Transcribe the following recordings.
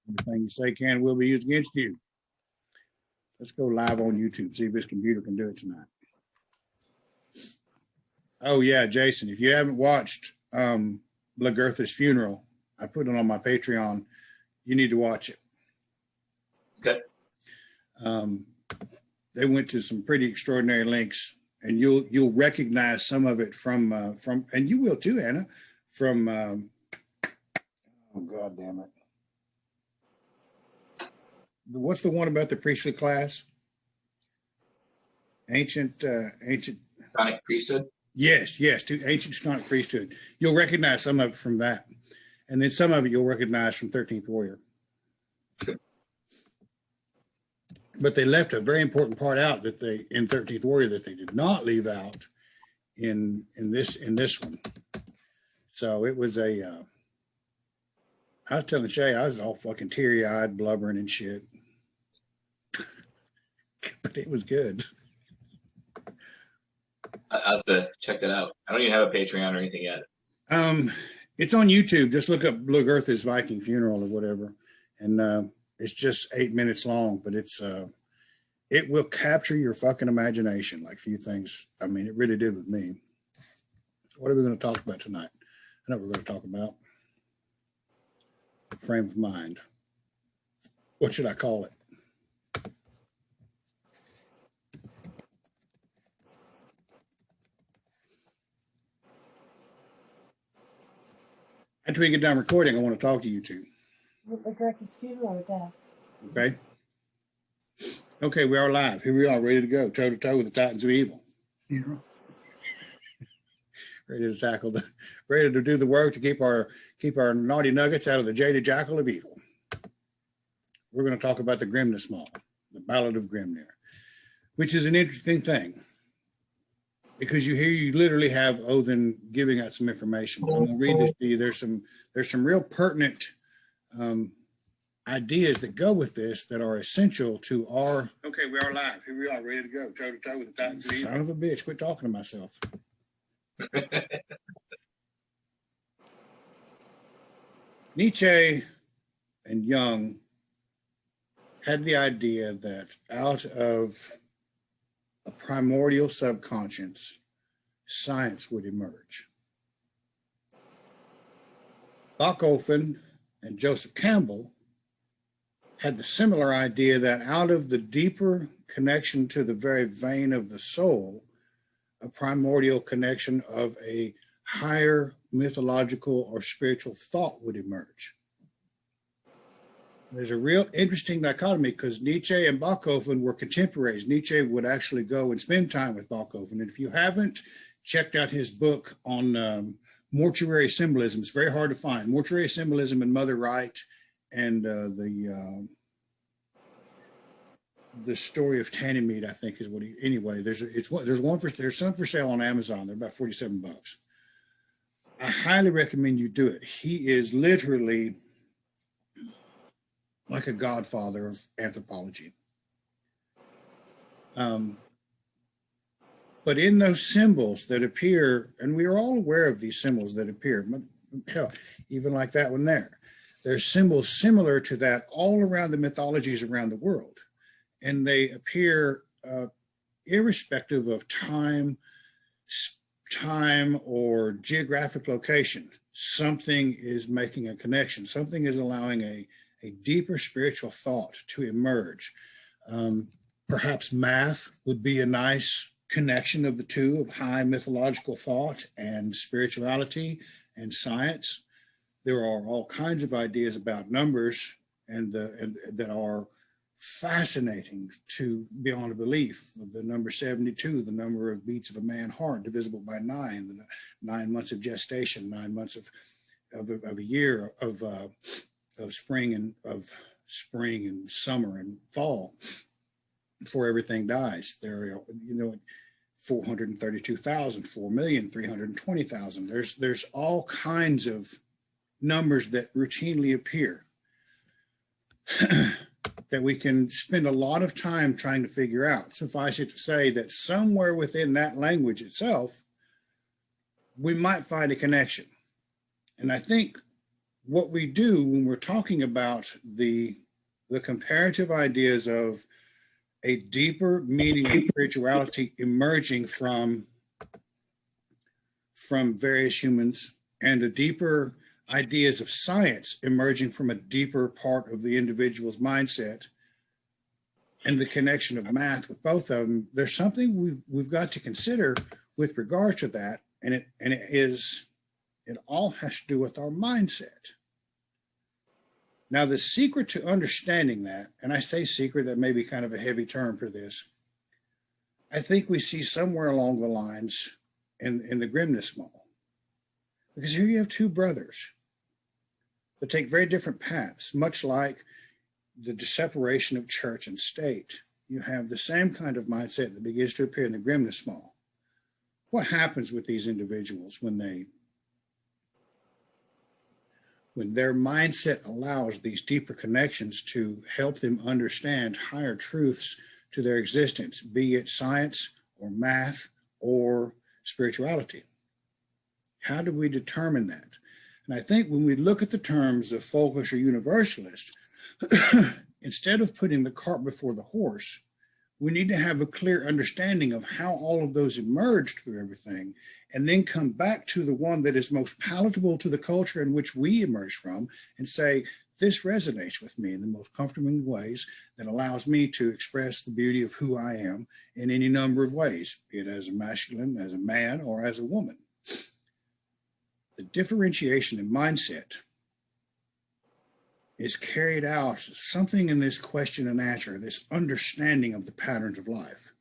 Everything you say can will be used against you. Let's go live on YouTube, see if this computer can do it tonight. Oh, yeah, Jason, if you haven't watched Lagertha's funeral, I put it on my Patreon. You need to watch it. Okay. They went to some pretty extraordinary lengths, and you'll recognize some of it from, and you will too, Anna, from, oh, God damn it. What's the one about the priestly class? Ancient Teutonic priesthood. Yes, to ancient Teutonic priesthood. You'll recognize some of it from that, and then some of it you'll recognize from 13th Warrior. But they left a very important part out that they in 13th Warrior that they did not leave out in this one. So it was a. I was telling Shay I was all fucking teary-eyed, blubbering and shit, but it was good. I'll have to check that out. I don't even have a Patreon or anything yet. It's on YouTube. Just look up Lagertha's Viking funeral or whatever, and it's just 8 minutes long. But it's it will capture your fucking imagination like few things. I mean, it really did with me. What are we going to talk about tonight? I know what we're going to talk about. Frame of mind. What should I call it? After we get done recording, I want to talk to you two. Lagertha's funeral or death? Okay. Okay, we are live. Here we are, ready to go, toe to toe with the Titans of Evil. Ready to tackle ready to do the work to keep our naughty nuggets out of the jaded jackal of evil. We're going to talk about the Grimnismol, the Ballad of Grimnir, which is an interesting thing because you literally have Odin giving out some information. I'm going to read this to you. There's some real pertinent ideas that go with this that are essential to our. Okay, we are live. Here we are, ready to go, toe to toe with the Titans of Evil. Son of a bitch! Quit talking to myself. Nietzsche and Jung had the idea that out of a primordial subconscious, science would emerge. Bachofen and Joseph Campbell had the similar idea that out of the deeper connection to the very vein of the soul, a primordial connection of a higher mythological or spiritual thought would emerge. There's a real interesting dichotomy because Nietzsche and Bachofen were contemporaries. Nietzsche would actually go and spend time with Bachofen. And if you haven't checked out his book on mortuary symbolism, it's very hard to find. Mortuary symbolism and Mother Right and the story of Tanimede, I think is what he, anyway, there's some for sale on Amazon. They're about $47. I highly recommend you do it. He is literally like a godfather of anthropology. But in those symbols that appear, and we are all aware of these symbols that appear, hell, even like that one there, there's symbols similar to that all around the mythologies around the world. And they appear irrespective of time or geographic location. Something is making a connection. Something is allowing a deeper spiritual thought to emerge. Perhaps math would be a nice connection of the two, of high mythological thought and spirituality and science. There are all kinds of ideas about numbers and that are fascinating to beyond belief. The number 72, the number of beats of a man's heart divisible by 9, the 9 months of gestation, 9 months of a year of spring and summer and fall before everything dies. There are, 432,000, 4,320,000. There's all kinds of numbers that routinely appear that we can spend a lot of time trying to figure out. Suffice it to say that somewhere within that language itself, we might find a connection. And I think what we do when we're talking about the comparative ideas of a deeper meaning of spirituality emerging from various humans, and the deeper ideas of science emerging from a deeper part of the individual's mindset, and the connection of math with both of them, there's something we've got to consider with regards to that, and it all has to do with our mindset. Now, the secret to understanding that, and I say secret, that may be kind of a heavy term for this, I think we see somewhere along the lines in the Grimnismol. Because here you have two brothers that take very different paths, much like the separation of church and state. You have the same kind of mindset that begins to appear in the Grimnismol. What happens with these individuals when their mindset allows these deeper connections to help them understand higher truths to their existence, be it science or math or spirituality? How do we determine that? And I think when we look at the terms of folkish or universalist, instead of putting the cart before the horse, we need to have a clear understanding of how all of those emerged through everything, and then come back to the one that is most palatable to the culture in which we emerge from and say, this resonates with me in the most comforting ways that allows me to express the beauty of who I am in any number of ways, be it as a masculine, as a man, or as a woman. The differentiation in mindset is carried out something in this question and answer, this understanding of the patterns of life.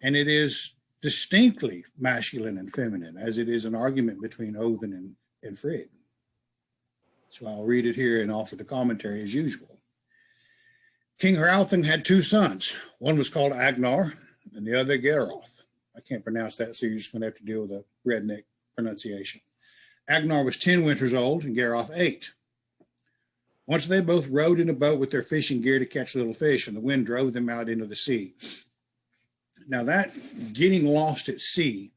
And it is distinctly masculine and feminine, as it is an argument between Odin and Frigg. So I'll read it here and offer the commentary as usual. King Hrothgar had two sons. One was called Agnar and the other Geroth. I can't pronounce that, so you're just going to have to deal with a redneck pronunciation. Agnar was 10 winters old and Geroth 8. Once they both rowed in a boat with their fishing gear to catch little fish, and the wind drove them out into the sea. Now, that getting lost at sea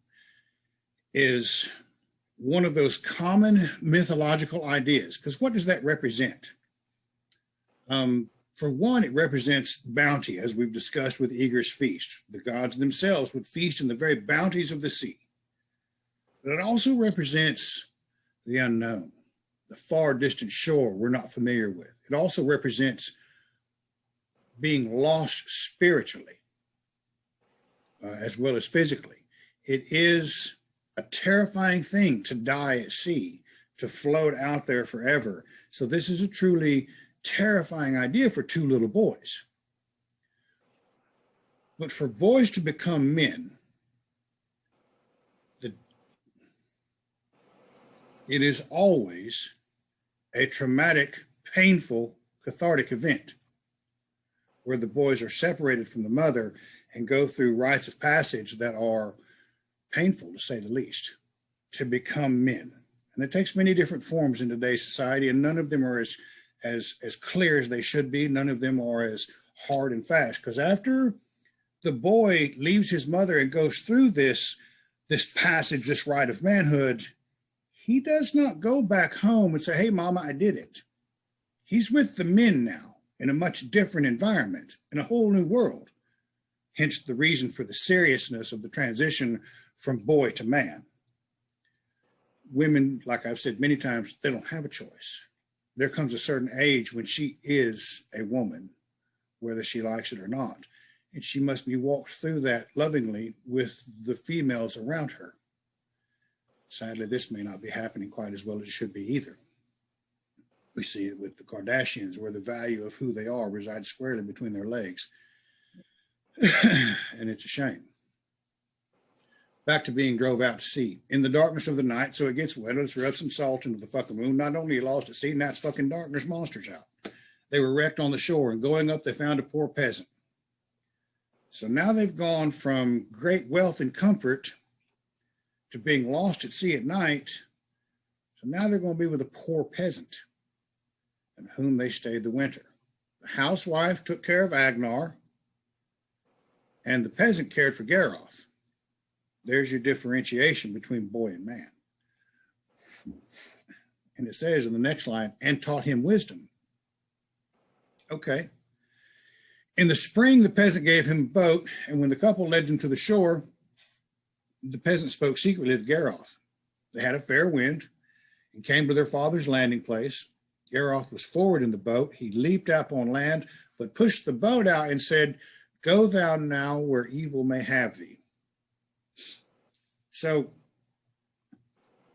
is one of those common mythological ideas, because what does that represent? For one, it represents bounty, as we've discussed with Aegir's feast. The gods themselves would feast in the very bounties of the sea. But it also represents the unknown, the far distant shore we're not familiar with. It also represents being lost spiritually, as well as physically. It is a terrifying thing to die at sea, to float out there forever. So this is a truly terrifying idea for two little boys. But for boys to become men, it is always a traumatic, painful, cathartic event where the boys are separated from the mother and go through rites of passage that are painful, to say the least, to become men. And it takes many different forms in today's society, and none of them are as clear as they should be. None of them are as hard and fast, because after the boy leaves his mother and goes through this passage, this rite of manhood, he does not go back home and say, hey, Mama, I did it. He's with the men now in a much different environment, in a whole new world. Hence the reason for the seriousness of the transition from boy to man. Women, like I've said many times, they don't have a choice. There comes a certain age when she is a woman, whether she likes it or not, and she must be walked through that lovingly with the females around her. Sadly, this may not be happening quite as well as it should be either. We see it with the Kardashians, where the value of who they are resides squarely between their legs. And it's a shame. Back to being drove out to sea. In the darkness of the night, so it gets wet, let's rub some salt into the fucking moon. Not only are you lost at sea, now it's fucking dark, there's monsters out. They were wrecked on the shore, and going up, they found a poor peasant. So now they've gone from great wealth and comfort to being lost at sea at night. So now they're going to be with a poor peasant, in whom they stayed the winter. The housewife took care of Agnar, and the peasant cared for Geroth. There's your differentiation between boy and man. And it says in the next line, and taught him wisdom. Okay. In the spring, the peasant gave him a boat, and when the couple led them to the shore, the peasant spoke secretly to Geroth. They had a fair wind and came to their father's landing place. Geroth was forward in the boat. He leaped up on land, but pushed the boat out and said, "Go thou now where evil may have thee." So,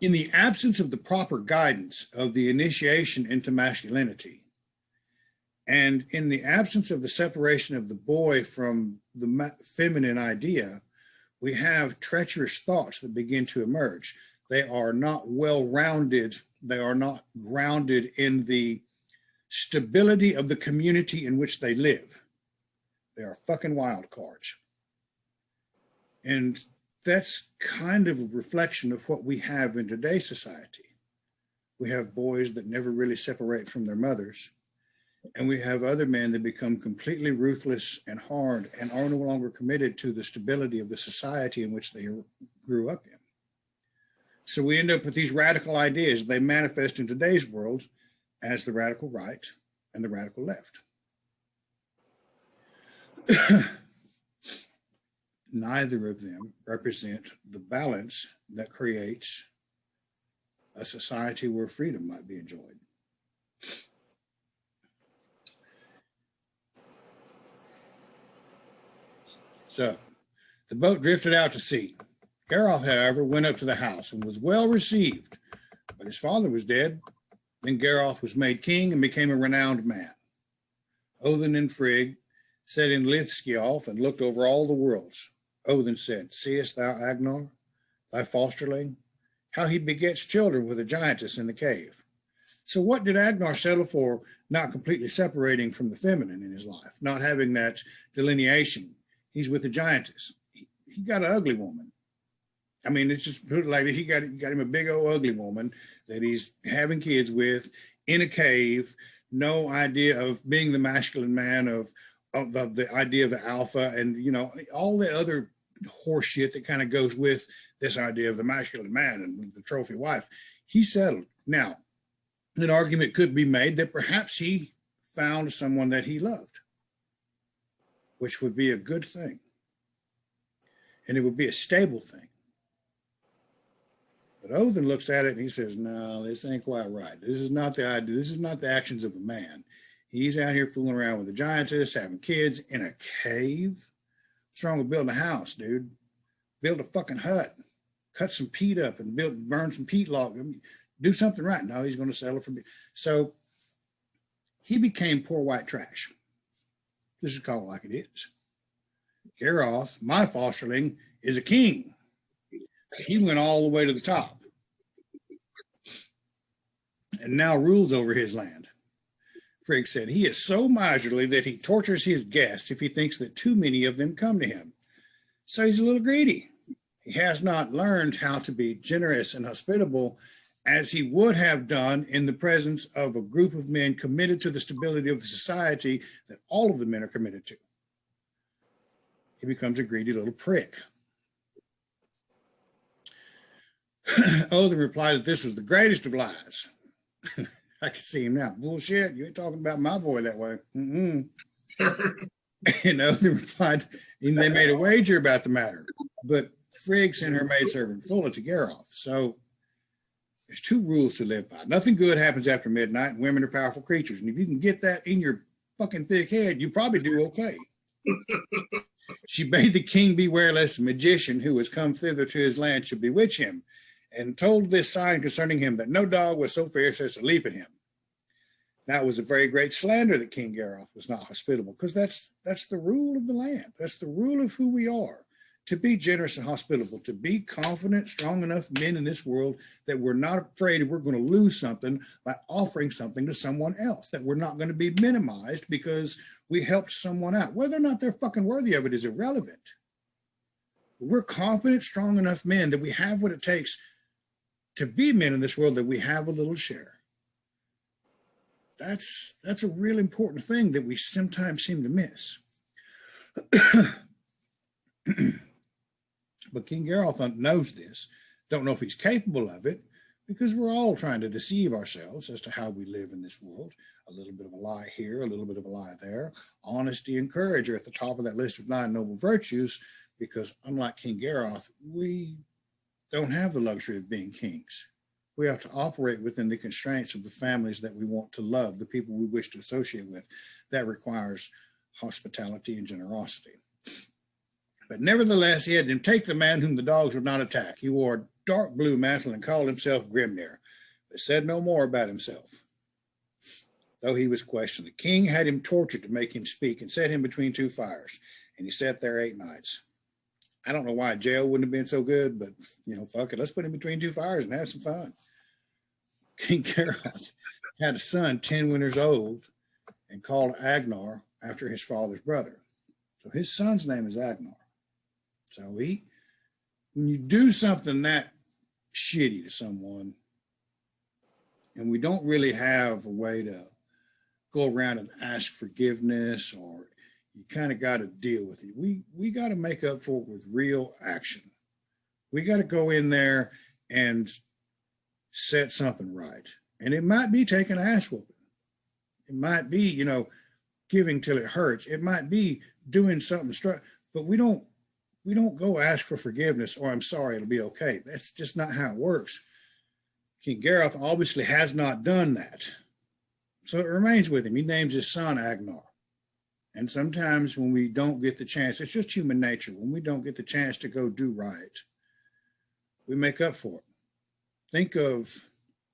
in the absence of the proper guidance of the initiation into masculinity, and in the absence of the separation of the boy from the feminine idea, we have treacherous thoughts that begin to emerge. They are not well-rounded. They are not grounded in the stability of the community in which they live. They are fucking wild cards. And that's kind of a reflection of what we have in today's society. We have boys that never really separate from their mothers. And we have other men that become completely ruthless and hard and are no longer committed to the stability of the society in which they grew up in. So we end up with these radical ideas. They manifest in today's world as the radical right and the radical left. Neither of them represent the balance that creates a society where freedom might be enjoyed. So the boat drifted out to sea. Geroth, however, went up to the house and was well received, but his father was dead. Then Geroth was made king and became a renowned man. Odin and Frigg sat in Lithskjalf and looked over all the worlds. Odin said, "Seest thou Agnar, thy fosterling, how he begets children with a giantess in the cave?" So what did Agnar settle for? Not completely separating from the feminine in his life, not having that delineation. He's with a giantess. He got an ugly woman. I mean, it's just put it like he got him a big old ugly woman that he's having kids with in a cave. No idea of being the masculine man, of the idea of the alpha, and all the other horse shit that kind of goes with this idea of the masculine man and the trophy wife. He settled. Now, an argument could be made that perhaps he found someone that he loved, which would be a good thing, and it would be a stable thing. But Odin looks at it and he says, "No, this ain't quite right. This is not the idea. This is not the actions of a man. He's out here fooling around with a giantess, having kids in a cave. What's wrong with building a house, dude? Build a fucking hut, cut some peat up and burn some peat log. I mean, do something right." No, he's going to settle for me. So he became poor white trash. This is called like it is. Geroth, my fosterling, is a king. He went all the way to the top and now rules over his land. Frigg said, "He is so miserly that he tortures his guests if he thinks that too many of them come to him. So he's a little greedy. He has not learned how to be generous and hospitable as he would have done in the presence of a group of men committed to the stability of the society that all of the men are committed to. He becomes a greedy little prick." Odin replied that this was the greatest of lies. I can see him now. "Bullshit, you ain't talking about my boy that way." And Odin replied, and they made a wager about the matter. But Frigg sent her maidservant Fulla to Geroth. So there's two rules to live by. Nothing good happens after midnight, and women are powerful creatures. And if you can get that in your fucking thick head, you probably do okay. She bade the king beware lest a magician who has come thither to his land should bewitch him, and told this sign concerning him, that no dog was so fierce as to leap at him. That was a very great slander that King Geroth was not hospitable, because that's the rule of the land. That's the rule of who we are. To be generous and hospitable, to be confident, strong enough men in this world that we're not afraid we're going to lose something by offering something to someone else, that we're not going to be minimized because we helped someone out. Whether or not they're fucking worthy of it is irrelevant. We're confident, strong enough men that we have what it takes to be men in this world, that we have a little share. That's a real important thing that we sometimes seem to miss. But King Geroth knows this. Don't know if he's capable of it, because we're all trying to deceive ourselves as to how we live in this world. A little bit of a lie here, a little bit of a lie there. Honesty and courage are at the top of that list of 9 noble virtues, because unlike King Garroth, we don't have the luxury of being kings. We have to operate within the constraints of the families that we want to love, the people we wish to associate with. That requires hospitality and generosity. But nevertheless, he had them take the man whom the dogs would not attack. He wore a dark blue mantle and called himself Grimnir, but said no more about himself. Though he was questioned, the king had him tortured to make him speak and set him between 2 fires, and he sat there 8 nights. I don't know why jail wouldn't have been so good, but, fuck it, let's put him between 2 fires and have some fun. King Garroth had a son 10 winters old and called Agnar after his father's brother. So his son's name is Agnar. So when you do something that shitty to someone, and we don't really have a way to go around and ask forgiveness, or you kind of got to deal with it. We got to make up for it with real action. We got to go in there and set something right. And it might be taking an ass whooping. It might be, giving till it hurts. It might be doing something but we don't go ask for forgiveness or I'm sorry, it'll be okay. That's just not how it works. King Garroth obviously has not done that. So it remains with him. He names his son Agnar. And sometimes when we don't get the chance, it's just human nature. When we don't get the chance to go do right, we make up for it. Think of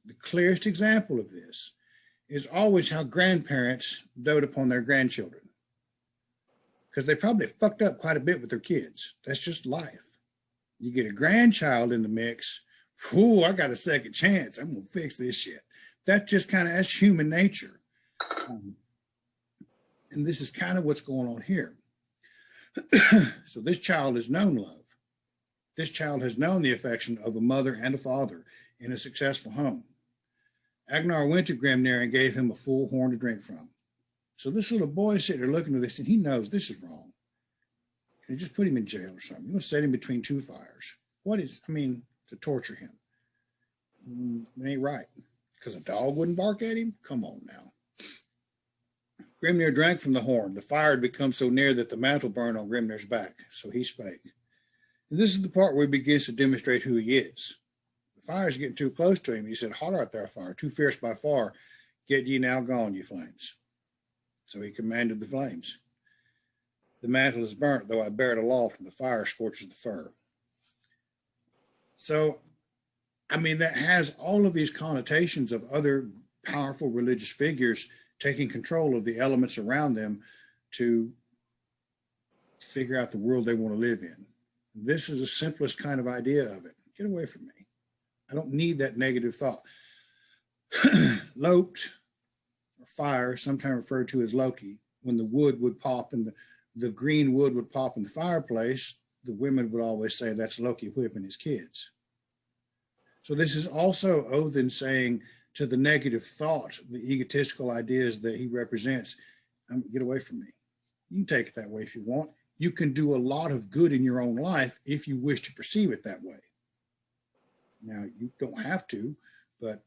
the clearest example of this is always how grandparents dote upon their grandchildren, because they probably fucked up quite a bit with their kids. That's just life. You get a grandchild in the mix, whoo, I got a second chance. I'm going to fix this shit. That's just kind of, that's human nature. And this is kind of what's going on here. So this child has known love. This child has known the affection of a mother and a father in a successful home. Agnar went to Grimnir and gave him a full horn to drink from. So this little boy is sitting there looking at this, and he knows this is wrong. And just put him in jail or something. You're going to set him between 2 fires. To torture him. It ain't right. Because a dog wouldn't bark at him? Come on now. Grimnir drank from the horn. The fire had become so near that the mantle burned on Grimnir's back. So he spake. And this is the part where he begins to demonstrate who he is. The fire is getting too close to him. He said, "Holler out there, fire, too fierce by far. Get ye now gone, you flames." So he commanded the flames. The mantle is burnt, though I bear it aloft, and the fire scorches the fur. So, that has all of these connotations of other powerful religious figures taking control of the elements around them to figure out the world they want to live in. This is the simplest kind of idea of it. Get away from me. I don't need that negative thought. Lote, or fire, sometimes referred to as Loki, when the wood would pop and the green wood would pop in the fireplace, the women would always say that's Loki whipping his kids. So this is also Odin saying to the negative thought, the egotistical ideas that he represents, get away from me. You can take it that way if you want. You can do a lot of good in your own life if you wish to perceive it that way. Now, you don't have to, but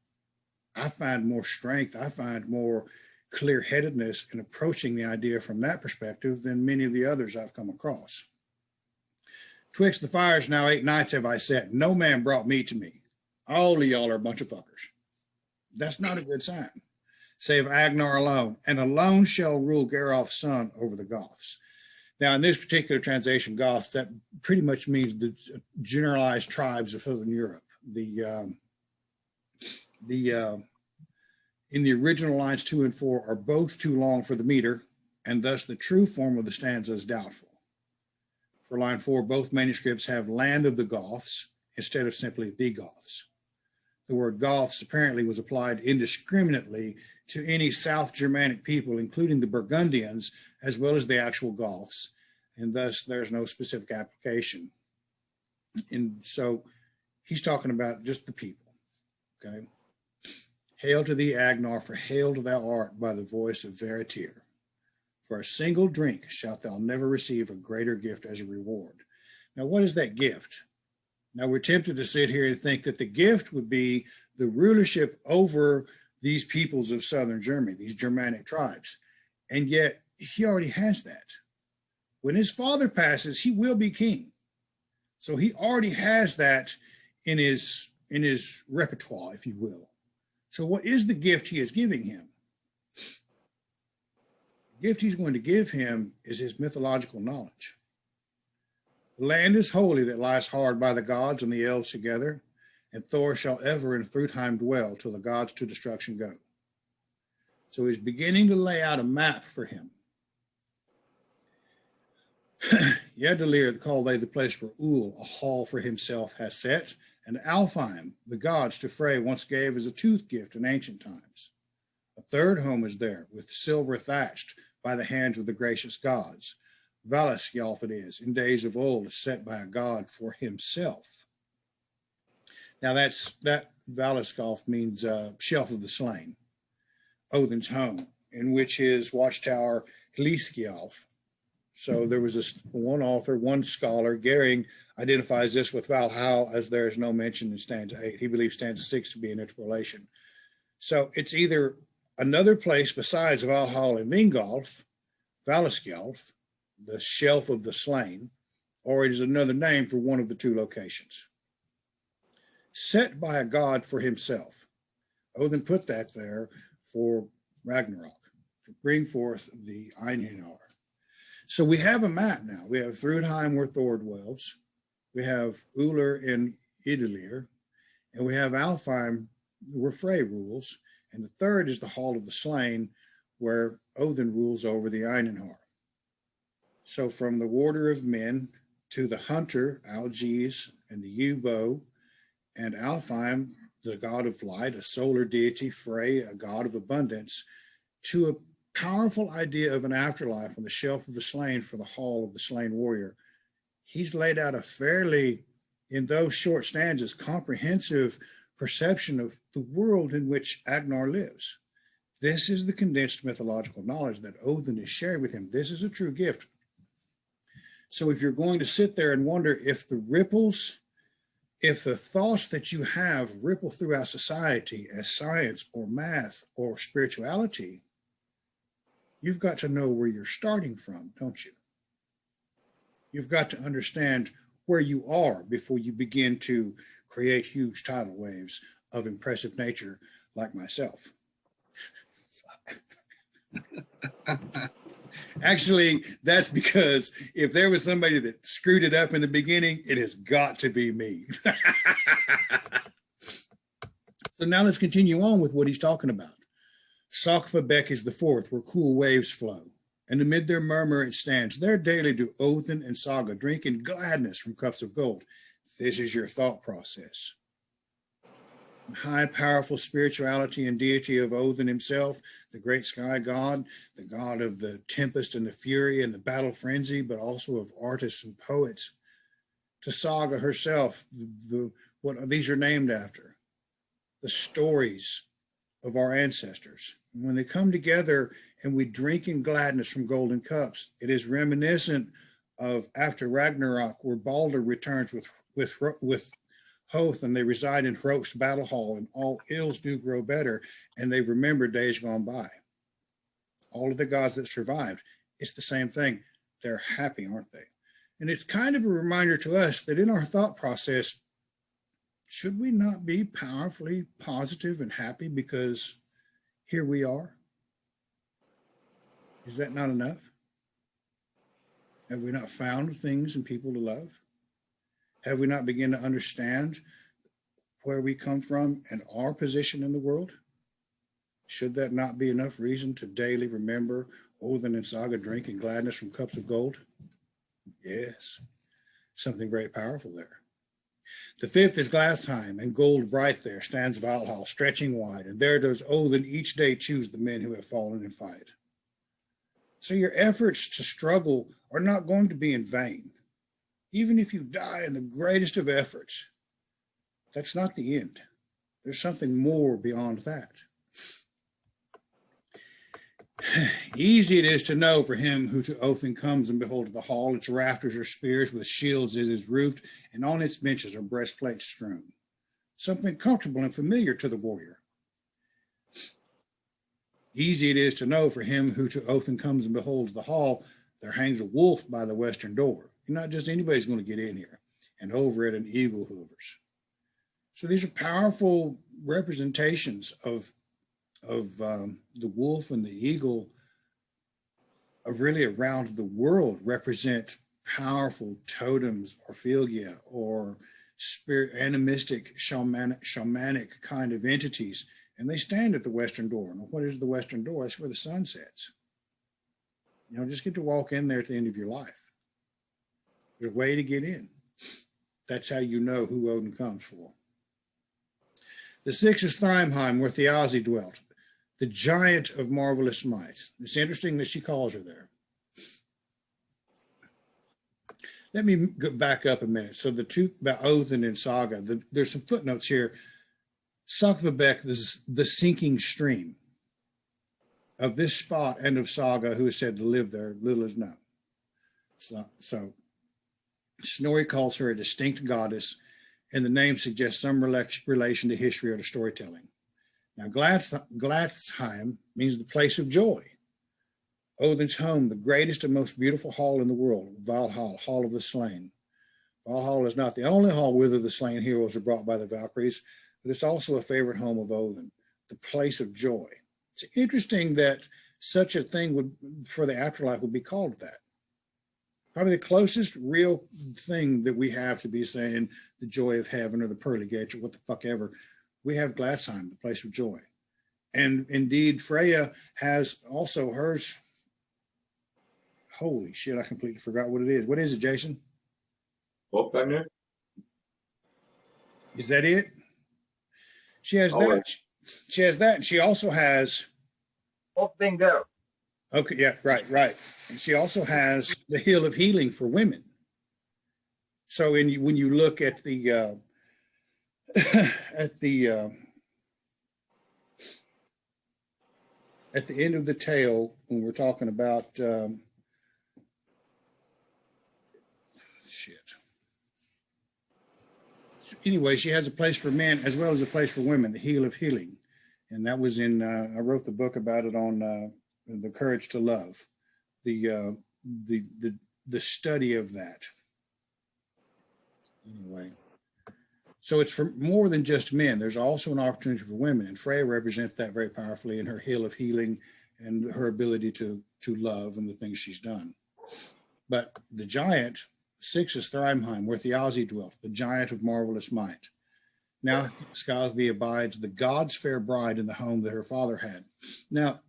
I find more strength, I find more clear-headedness in approaching the idea from that perspective than many of the others I've come across. Twixt the fires now 8 nights have I sat. No man brought meat to me. All of y'all are a bunch of fuckers. That's not a good sign. Save Agnar alone, and alone shall rule Garroth's son over the Goths. Now, in this particular translation, Goths, that pretty much means the generalized tribes of Southern Europe. In the original lines 2 and 4 are both too long for the meter, and thus the true form of the stanza is doubtful. For line 4, both manuscripts have land of the Goths instead of simply the Goths. The word Goths apparently was applied indiscriminately to any South Germanic people, including the Burgundians, as well as the actual Goths, and thus there's no specific application. And so he's talking about just the people, okay? Hail to thee, Agnar, for hailed thou art by the voice of Veritir. For a single drink shalt thou never receive a greater gift as a reward. Now, what is that gift? Now, we're tempted to sit here and think that the gift would be the rulership over these peoples of southern Germany, these Germanic tribes. And yet he already has that. When his father passes, he will be king. So he already has that in his repertoire, if you will. So what is the gift he is giving him? The gift he's going to give him is his mythological knowledge. The land is holy that lies hard by the gods and the elves together, and Thor shall ever in Thrudheim dwell till the gods to destruction go. So he's beginning to lay out a map for him. Yedilir call they the place where Ul a hall for himself has set, and Alfheim the gods to Frey once gave as a tooth gift in ancient times. A third home is there, with silver thatched by the hands of the gracious gods. Valaskjalf it is, in days of old, set by a god for himself. Now that Valaskjalf means shelf of the slain, Odin's home, in which his watchtower Hliskjalf. So there was one author, one scholar, Gering identifies this with Valhall as there is no mention in stanza 8. He believes stanza 6 to be an interpolation. So it's either another place besides Valhall and Vingolf, Valaskjalf, the shelf of the slain, or it is another name for one of the two locations. Set by a god for himself. Odin put that there for Ragnarok, to bring forth the Einherjar. So we have a map now. We have Thrudheim where Thor dwells. We have Uller in Ydilir, and we have Alfheim where Frey rules. And the third is the Hall of the Slain, where Odin rules over the Einherjar. So from the warder of men to the hunter, Algiz, and the yew-bow, and Alfheim, the god of light, a solar deity, Frey, a god of abundance, to a powerful idea of an afterlife on the shelf of the slain for the hall of the slain warrior. He's laid out a fairly, in those short stanzas, comprehensive perception of the world in which Agnar lives. This is the condensed mythological knowledge that Odin is sharing with him. This is a true gift. So if you're going to sit there and wonder if the thoughts that you have ripple throughout society as science or math or spirituality, you've got to know where you're starting from, don't you? You've got to understand where you are before you begin to create huge tidal waves of impressive nature like myself. Actually, that's because if there was somebody that screwed it up in the beginning, it has got to be me. So now let's continue on with what he's talking about. Sakva is the fourth, where cool waves flow, and amid their murmur it stands. There daily do Odin and Saga drink in gladness from cups of gold. This is your thought process. The high, powerful spirituality and deity of Odin himself, the great sky god, the god of the tempest and the fury and the battle frenzy, but also of artists and poets. To Saga herself, what these are named after, the stories of our ancestors. And when they come together and we drink in gladness from golden cups, it is reminiscent of after Ragnarok, where Balder returns with Hoth, and they reside in Hrok's battle hall, and all ills do grow better, and they remember days gone by. All of the gods that survived, it's the same thing. They're happy, aren't they? And it's kind of a reminder to us that in our thought process, should we not be powerfully positive and happy because here we are? Is that not enough? Have we not found things and people to love? Have we not begun to understand where we come from and our position in the world? Should that not be enough reason to daily remember Odin and Saga drinking gladness from cups of gold? Yes, something very powerful there. The fifth is Glassheim, and gold bright there stands Valhall, stretching wide, and there does Odin each day choose the men who have fallen in fight. So your efforts to struggle are not going to be in vain. Even if you die in the greatest of efforts, that's not the end. There's something more beyond that. Easy it is to know for him who to Othin comes and behold the hall. Its rafters are spears, with shields it is roofed, and on its benches are breastplates strewn. something comfortable and familiar to the warrior. Easy it is to know for him who to Othin comes and beholds the hall, there hangs a wolf by the western door. And not just anybody's going to get in here. And over it an eagle hovers. So these are powerful representations of the wolf and the eagle of really around the world represent powerful totems or philia or spirit animistic shamanic kind of entities, and they stand at the western door. And what is the western door? That's where the sun sets. You don't just get to walk in there at the end of your life. There's a way to get in. That's how you know who Odin comes for. The sixth is Thrymheim, where Thiazi dwelt, the giant of marvelous might. It's interesting that she calls her there. Let me go back up a minute. So the two about Odin and Saga, there's some footnotes here. Sakvabek, the sinking stream of this spot and of Saga, who is said to live there, little is known. So Snorri calls her a distinct goddess, and the name suggests some relation to history or to storytelling. Now, Gladsheim means the place of joy. Odin's home, the greatest and most beautiful hall in the world, Valhall, Hall of the Slain. Valhall is not the only hall whither the slain heroes are brought by the Valkyries, but it's also a favorite home of Odin, the place of joy. It's interesting that such a thing would, for the afterlife, would be called that. Probably the closest real thing that we have to be saying the joy of heaven or the pearly gates or what the fuck ever. We have Gladsheim, the place of joy. And indeed, Freya has also hers. Holy shit, I completely forgot what it is. What is it, Jason? Wolfgangner? Is that it? She has that. Right. She has that. And she also has. Bingo. Okay, yeah, right. And she also has the Hill of Healing for women. So when you look at the at the end of the tale, when we're talking about shit. Anyway, she has a place for men as well as a place for women, the Hill of Healing, and that was in. I wrote the book about it on The Courage to Love, the study of that. Anyway, so it's for more than just men. There's also an opportunity for women, and Freya represents that very powerfully in her Hill of Healing and her ability to love and the things she's done. But the giant, six is Thrymheim, where Thiazi dwelt, the giant of marvelous might. Now Skathvi abides, the god's fair bride, in the home that her father had. Now,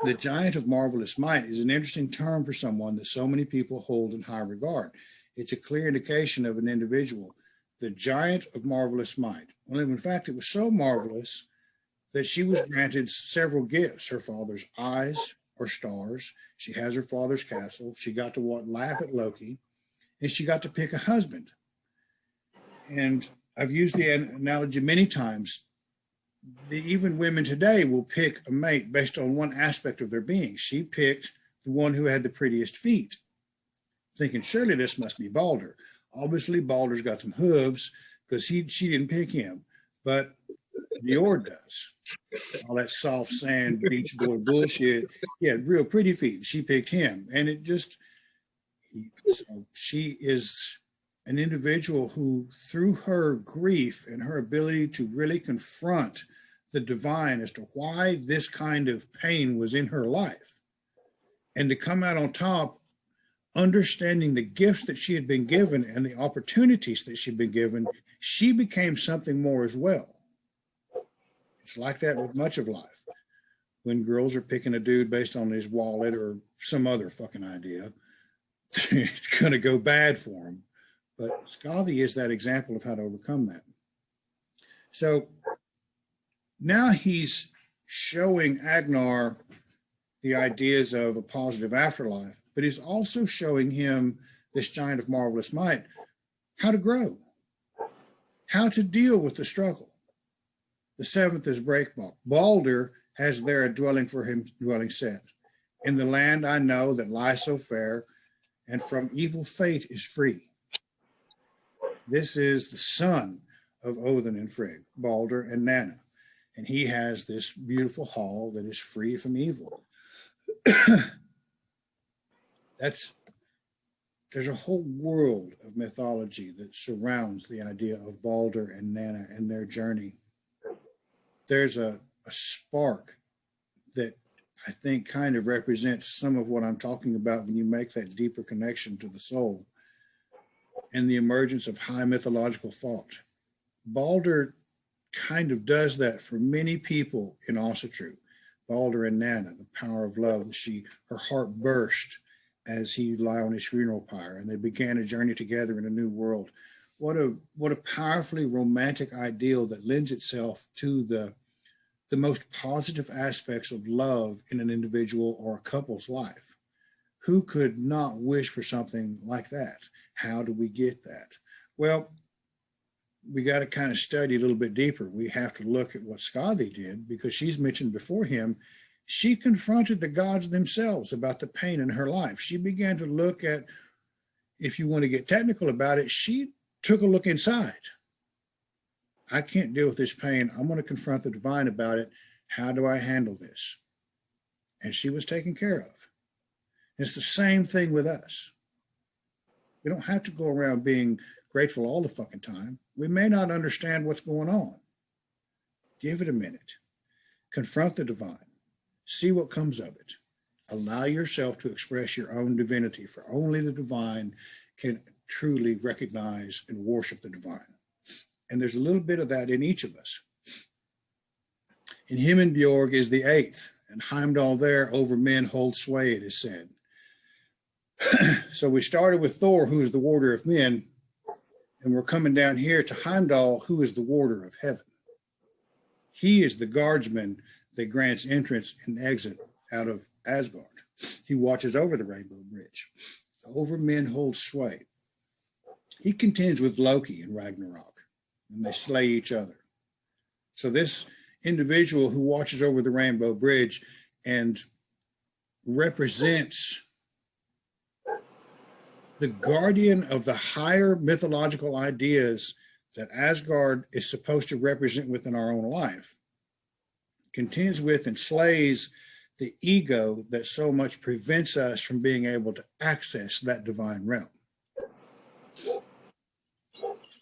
the giant of marvelous might is an interesting term for someone that so many people hold in high regard. It's a clear indication of an individual. The giant of marvelous might. Well, in fact, it was so marvelous that she was granted several gifts. Her father's eyes or stars. She has her father's castle. She got to laugh at Loki. And she got to pick a husband. And I've used the analogy many times. Even women today will pick a mate based on one aspect of their being. She picked the one who had the prettiest feet, thinking, surely this must be Balder. Obviously, Balder's got some hooves because she didn't pick him, but Bjord does. All that soft sand beach boy bullshit. He had real pretty feet. She picked him. And it just, so she is an individual who, through her grief and her ability to really confront the divine as to why this kind of pain was in her life, and to come out on top, understanding the gifts that she had been given and the opportunities that she'd been given, she became something more as well. It's like that with much of life. When girls are picking a dude based on his wallet or some other fucking idea, it's going to go bad for him. But Skathi is that example of how to overcome that. So now he's showing Agnar the ideas of a positive afterlife, but he's also showing him, this giant of marvelous might, how to grow, how to deal with the struggle. The seventh is Breakbulk. Balder has there a dwelling for him, dwelling set. In the land I know that lies so fair, and from evil fate is free. This is the son of Odin and Frigg, Balder and Nanna. And he has this beautiful hall that is free from evil. There's a whole world of mythology that surrounds the idea of Balder and Nanna and their journey. There's a spark that I think kind of represents some of what I'm talking about when you make that deeper connection to the soul and the emergence of high mythological thought. Balder kind of does that for many people in Asatru. Balder and Nanna, the power of love. Her heart burst as he lay on his funeral pyre, and they began a journey together in a new world. What a powerfully romantic ideal that lends itself to the most positive aspects of love in an individual or a couple's life. Who could not wish for something like that? How do we get that? Well, we got to kind of study a little bit deeper. We have to look at what Skadi did, because she's mentioned before him. She confronted the gods themselves about the pain in her life. She began to look at, if you want to get technical about it, she took a look inside. I can't deal with this pain. I'm going to confront the divine about it. How do I handle this? And she was taken care of. It's the same thing with us. We don't have to go around being grateful all the fucking time. We may not understand what's going on. Give it a minute. Confront the divine. See what comes of it. Allow yourself to express your own divinity, for only the divine can truly recognize and worship the divine. And there's a little bit of that in each of us. And Himmelbjorg is the eighth, and Heimdall there over men holds sway, it is said. So we started with Thor, who is the warder of men, and we're coming down here to Heimdall, who is the warder of heaven. He is the guardsman that grants entrance and exit out of Asgard. He watches over the Rainbow Bridge. Over men holds sway. He contends with Loki in Ragnarok, and they slay each other. So this individual who watches over the Rainbow Bridge and represents the guardian of the higher mythological ideas that Asgard is supposed to represent within our own life, contends with and slays the ego that so much prevents us from being able to access that divine realm.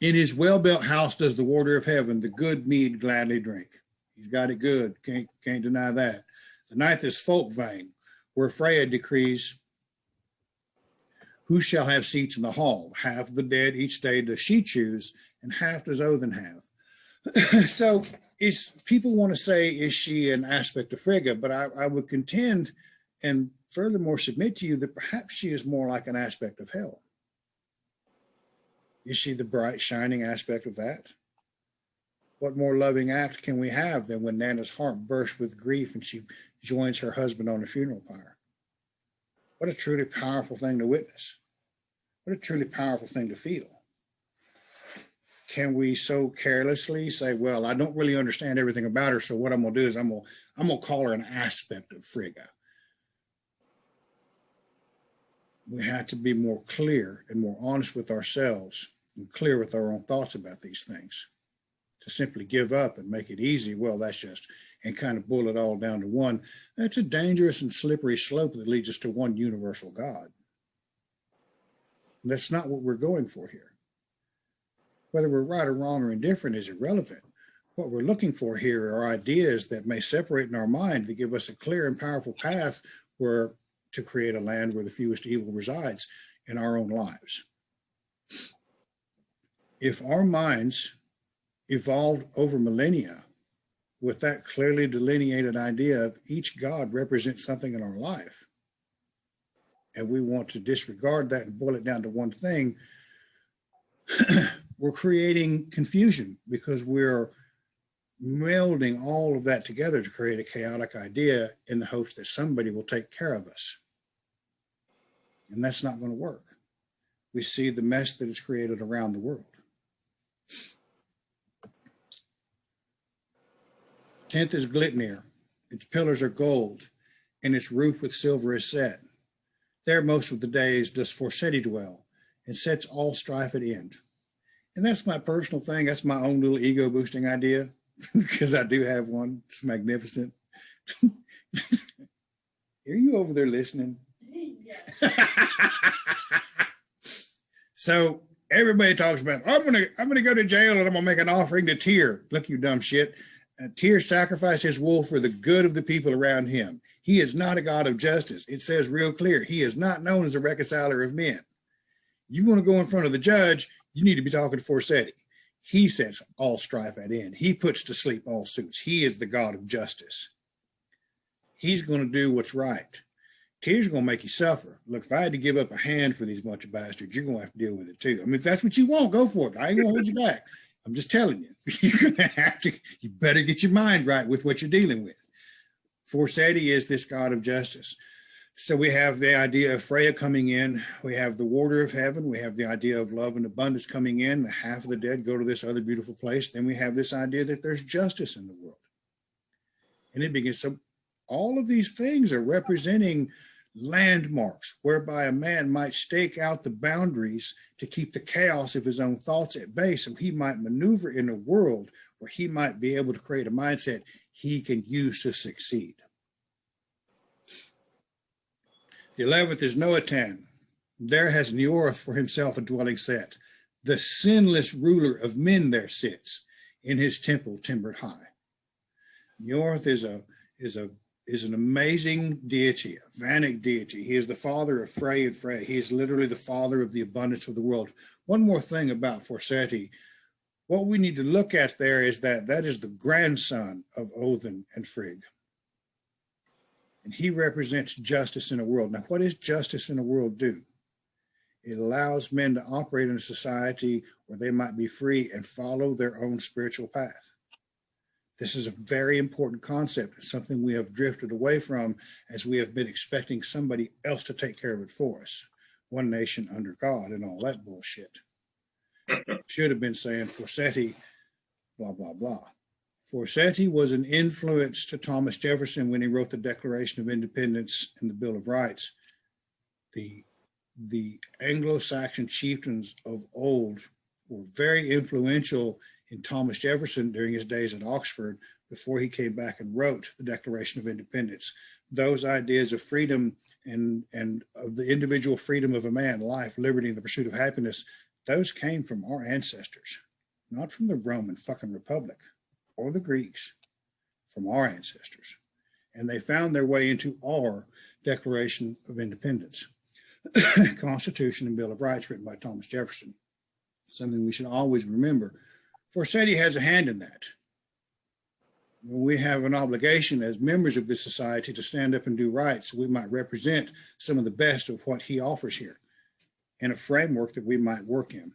In his well-built house does the warder of heaven the good mead gladly drink. He's got it good, can't deny that. The ninth is Folkvang, where Freya decrees who shall have seats in the hall. Half the dead each day does she choose, and half does Odin have. So people want to say, is she an aspect of Frigga? But I would contend and furthermore submit to you that perhaps she is more like an aspect of hell. Is she the bright, shining aspect of that? What more loving act can we have than when Nanna's heart bursts with grief and she joins her husband on a funeral pyre? What a truly powerful thing to witness. What a truly powerful thing to feel. Can we so carelessly say, well, I don't really understand everything about her, so what I'm going to do is I'm going to call her an aspect of Frigga. We have to be more clear and more honest with ourselves and clear with our own thoughts about these things. To simply give up and make it easy, well, that's just, and kind of boil it all down to one, that's a dangerous and slippery slope that leads us to one universal God. And that's not what we're going for here. Whether we're right or wrong or indifferent is irrelevant. What we're looking for here are ideas that may separate in our mind to give us a clear and powerful path where to create a land where the fewest evil resides in our own lives. If our minds evolved over millennia with that clearly delineated idea of each God represents something in our life, and we want to disregard that and boil it down to one thing, we're creating confusion because we're melding all of that together to create a chaotic idea in the hopes that somebody will take care of us. And that's not going to work. We see the mess that is created around the world. 10th is Glitnir. Its pillars are gold, and its roof with silver is set. There most of the days does Forseti dwell, and sets all strife at end. And that's my personal thing. That's my own little ego boosting idea because I do have one. It's magnificent. Are you over there listening? So everybody talks about, I'm gonna go to jail and I'm gonna make an offering to Tyr. Look, you dumb shit. Tyr sacrificed his wool for the good of the people around him. He is not a God of justice. It says real clear. He is not known as a reconciler of men. You want to go in front of the judge, you need to be talking to Forseti. He sets all strife at end. He puts to sleep all suits. He is the God of justice. He's going to do what's right. Tyr's going to make you suffer. Look, if I had to give up a hand for these bunch of bastards, you're going to have to deal with it too. I mean, if that's what you want, go for it. I ain't going to hold you back. I'm just telling you, you're going to have to, you better get your mind right with what you're dealing with. Forseti is this God of justice. So we have the idea of Freya coming in. We have the warder of heaven. We have the idea of love and abundance coming in. The half of the dead go to this other beautiful place. Then we have this idea that there's justice in the world. And it begins. So all of these things are representing landmarks whereby a man might stake out the boundaries to keep the chaos of his own thoughts at bay, so he might maneuver in a world where he might be able to create a mindset he can use to succeed. The 11th is Noatan. There has Niorth for himself a dwelling set. The sinless ruler of men there sits in his temple timbered high. Niorth is an amazing deity, a Vanic deity. He is the father of Frey and Frey. He is literally the father of the abundance of the world. One more thing about Forseti. What we need to look at there is that is the grandson of Odin and Frigg. And he represents justice in a world. Now, what does justice in a world do? It allows men to operate in a society where they might be free and follow their own spiritual path. This is a very important concept. It's something we have drifted away from as we have been expecting somebody else to take care of it for us. One nation under God and all that bullshit. Should have been saying Forseti, blah, blah, blah. Forseti was an influence to Thomas Jefferson when he wrote the Declaration of Independence and the Bill of Rights. The Anglo-Saxon chieftains of old were very influential in Thomas Jefferson during his days at Oxford before he came back and wrote the Declaration of Independence. Those ideas of freedom and of the individual freedom of a man, life, liberty, and the pursuit of happiness, those came from our ancestors, not from the Roman fucking Republic or the Greeks, from our ancestors. And they found their way into our Declaration of Independence, Constitution and Bill of Rights written by Thomas Jefferson. Something we should always remember. Forseti has a hand in that. We have an obligation as members of this society to stand up and do right so we might represent some of the best of what he offers here in a framework that we might work in.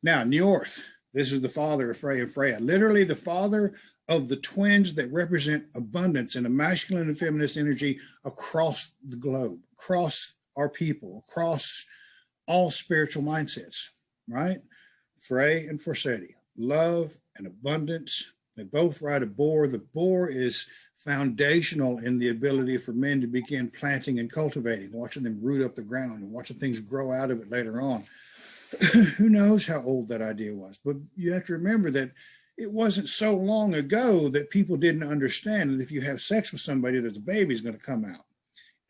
Now, Niorth, this is the father of Frey and Freya, literally the father of the twins that represent abundance and a masculine and feminist energy across the globe, across our people, across all spiritual mindsets, right? Frey and Forseti, love and abundance. They both ride a boar. The boar is foundational in the ability for men to begin planting and cultivating, watching them root up the ground and watching things grow out of it later on. Who knows how old that idea was, but you have to remember that it wasn't so long ago that people didn't understand that if you have sex with somebody, that the baby's going to come out.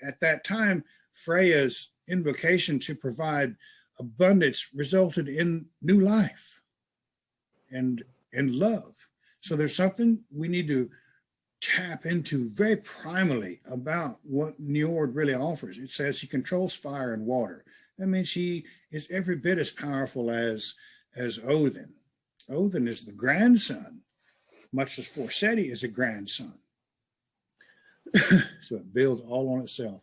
At that time, Freya's invocation to provide abundance resulted in new life and love. So there's something we need to tap into very primally about what Njord really offers. It says he controls fire and water. That means he is every bit as powerful as Odin. Odin is the grandson, much as Forseti is a grandson. So it builds all on itself.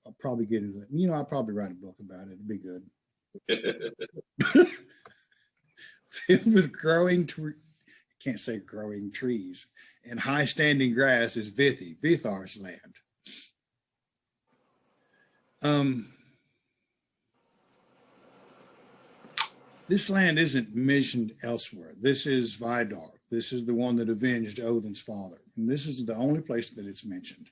I'll probably get into it. I'll probably write a book about it. It'd be good. Filled with can't say growing trees, and high standing grass is Vithar's land. This land isn't mentioned elsewhere. This is Vidar. This is the one that avenged Odin's father. And this is the only place that it's mentioned.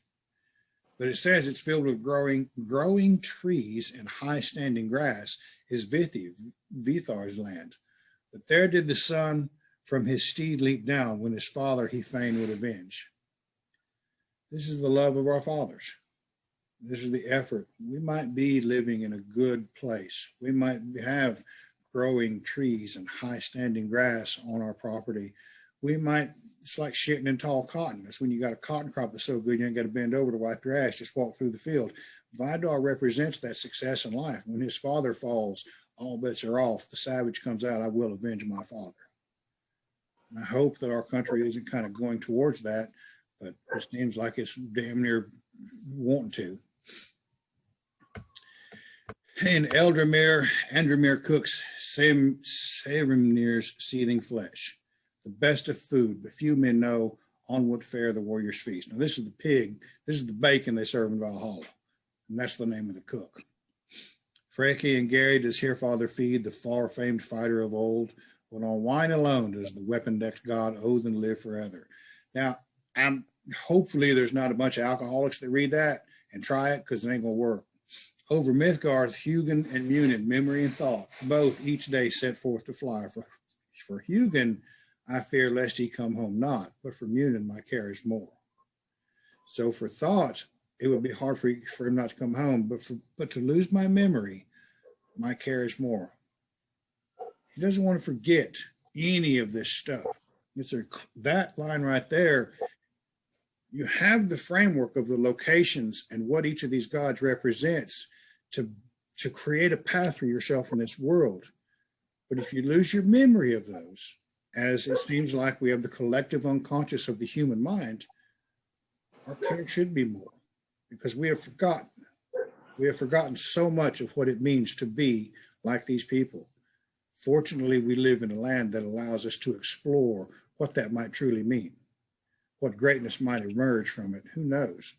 But it says it's filled with growing trees and high standing grass is Vithar's land. But there did the son from his steed leap down, when his father he fain would avenge. This is the love of our fathers. This is the effort. We might be living in a good place. We might have growing trees and high standing grass on our property. We might, it's like shitting in tall cotton. That's when you got a cotton crop that's so good you ain't got to bend over to wipe your ass, just walk through the field. Vidar represents that success in life. When his father falls, all bets are off. The savage comes out, I will avenge my father. And I hope that our country isn't kind of going towards that, but it seems like it's damn near wanting to. And Andromir cooks Savrimnir's seething flesh, the best of food, but few men know on what fare the warriors feast. Now, this is the pig, this is the bacon they serve in Valhalla, and that's the name of the cook. Freki and Gary does here father feed, the far famed fighter of old, but on wine alone does the weapon-decked god Odin live forever. Now, hopefully there's not a bunch of alcoholics that read that and try it, because it ain't gonna work. Over Mythgard, Hugin and Munin, memory and thought, both each day set forth to fly. For Hugin, I fear lest he come home not, but for Munin, my care is more. So for thought, it would be hard for him not to come home, but to lose my memory, my care is more. He doesn't want to forget any of this stuff. That line right there, you have the framework of the locations and what each of these gods represents to create a path for yourself in this world. But if you lose your memory of those, as it seems like we have the collective unconscious of the human mind, our care should be more, because we have forgotten. We have forgotten so much of what it means to be like these people. Fortunately, we live in a land that allows us to explore what that might truly mean. What greatness might emerge from it, who knows?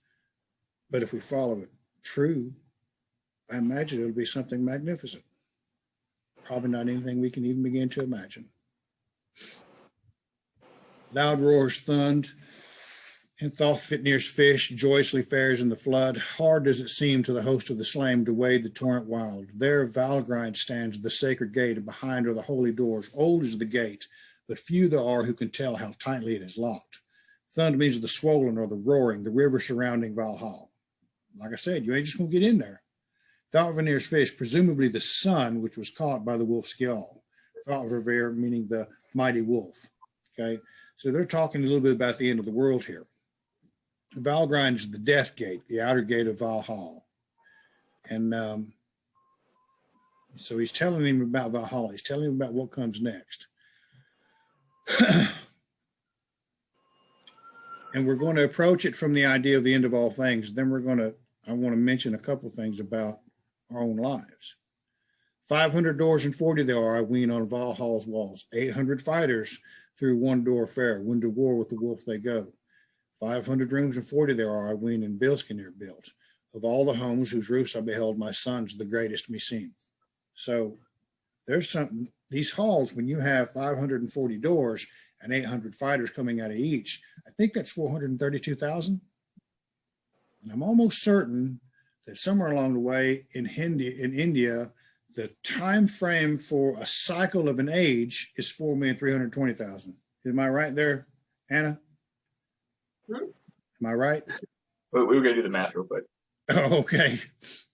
But if we follow it true, I imagine it'll be something magnificent. Probably not anything we can even begin to imagine. Loud roars thund, and Thothfitnir's fish joyously fares in the flood. Hard does it seem to the host of the slain to wade the torrent wild. There Valgrind stands the sacred gate, and behind are the holy doors. Old is the gate, but few there are who can tell how tightly it is locked. Thund means the swollen or the roaring, the river surrounding Valhalla. Like I said, you ain't just gonna get in there. Thothfitnir's fish, presumably the sun, which was caught by the wolf's gill. Thothfir meaning the mighty wolf. Okay, so they're talking a little bit about the end of the world here. Valgrind is the death gate, the outer gate of Valhalla. And so he's telling him about Valhalla. He's telling him about what comes next. And we're going to approach it from the idea of the end of all things. Then I want to mention a couple of things about our own lives. 500 doors and 40 there are, I ween, on Valhalla's walls. 800 fighters through one door fair. When to war with the wolf they go. 500 rooms and 40 there are, I ween, in Bilskirnir built. Of all the homes whose roofs I beheld, my sons the greatest me seem. So there's something, these halls, when you have 540 doors and 800 fighters coming out of each, I think that's 432,000. And I'm almost certain that somewhere along the way in India, the time frame for a cycle of an age is 4,320,000. Am I right there, Anna? Am I right? We were going to do the math real quick. Oh, okay.